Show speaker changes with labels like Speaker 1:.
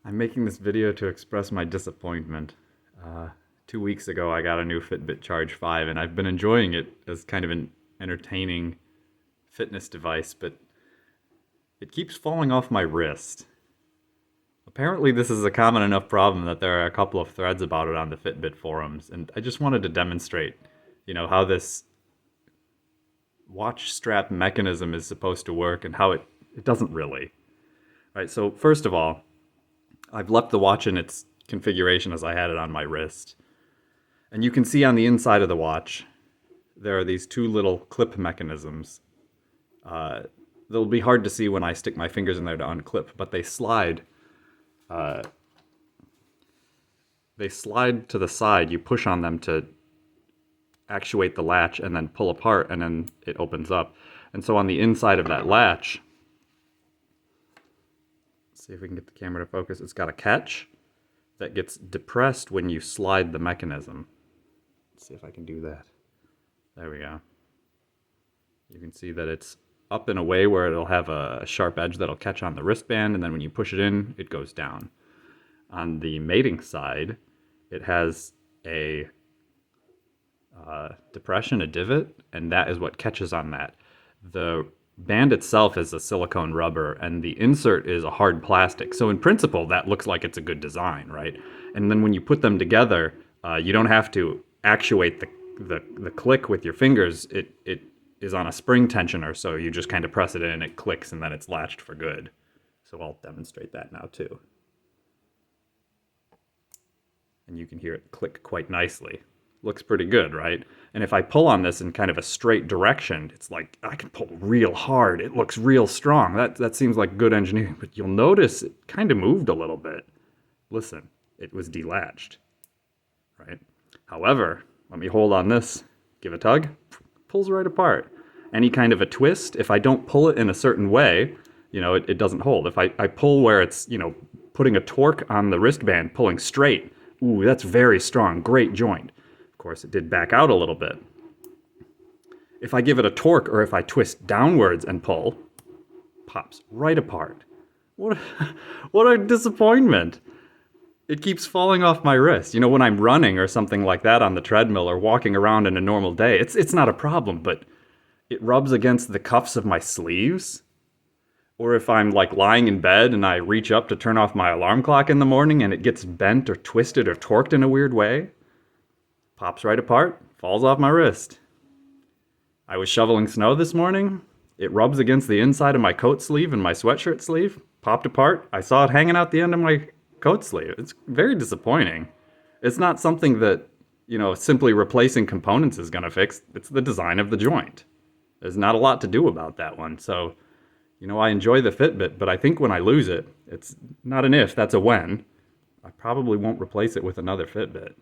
Speaker 1: I'm making this video to express my disappointment. 2 weeks ago, I got a new Fitbit Charge 5, and I've been enjoying it as kind of an entertaining fitness device, but it keeps falling off my wrist. Apparently, this is a common enough problem that there are a couple of threads about it on the Fitbit forums, and I just wanted to demonstrate, how this watch strap mechanism is supposed to work and how it doesn't really. Right, so first of all, I've left the watch in its configuration as I had it on my wrist. And you can see on the inside of the watch, there are these two little clip mechanisms. They'll be hard to see when I stick my fingers in there to unclip, but they slide. They slide to the side. You push on them to actuate the latch and then pull apart, and then it opens up. And so on the inside of that latch, see if we can get the camera to focus. It's got a catch that gets depressed when you slide the mechanism. Let's see if I can do that. There we go. You can see that it's up in a way where it'll have a sharp edge that'll catch on the wristband, and then when you push it in, it goes down. On the mating side, it has a depression, a divot, and that is what catches on that. The band itself is a silicone rubber, and the insert is a hard plastic. So in principle, that looks like it's a good design, right? And then when you put them together, you don't have to actuate the click with your fingers. It is on a spring tensioner, so you just kind of press it in, it clicks, and then it's latched for good. So I'll demonstrate that now too. And you can hear it click quite nicely. Looks pretty good, right? And if I pull on this in kind of a straight direction, it's like I can pull real hard. It looks real strong. That seems like good engineering, but you'll notice it kind of moved a little bit. Listen, it was delatched, right? However, let me hold on this, give a tug, pulls right apart. Any kind of a twist, if I don't pull it in a certain way, it doesn't hold. If I pull where it's, putting a torque on the wristband, pulling straight, ooh, that's very strong, great joint. Of course, it did back out a little bit. If I give it a torque, or if I twist downwards and pull, pops right apart. What a disappointment. It keeps falling off my wrist. When I'm running or something like that on the treadmill or walking around in a normal day, it's not a problem, but it rubs against the cuffs of my sleeves. Or if I'm like lying in bed and I reach up to turn off my alarm clock in the morning and it gets bent or twisted or torqued in a weird way, pops right apart, falls off my wrist. I was shoveling snow this morning. It rubs against the inside of my coat sleeve and my sweatshirt sleeve, popped apart. I saw it hanging out the end of my coat sleeve. It's very disappointing. It's not something that, simply replacing components is going to fix. It's the design of the joint. There's not a lot to do about that one. So, I enjoy the Fitbit, but I think when I lose it, it's not an if, that's a when. I probably won't replace it with another Fitbit.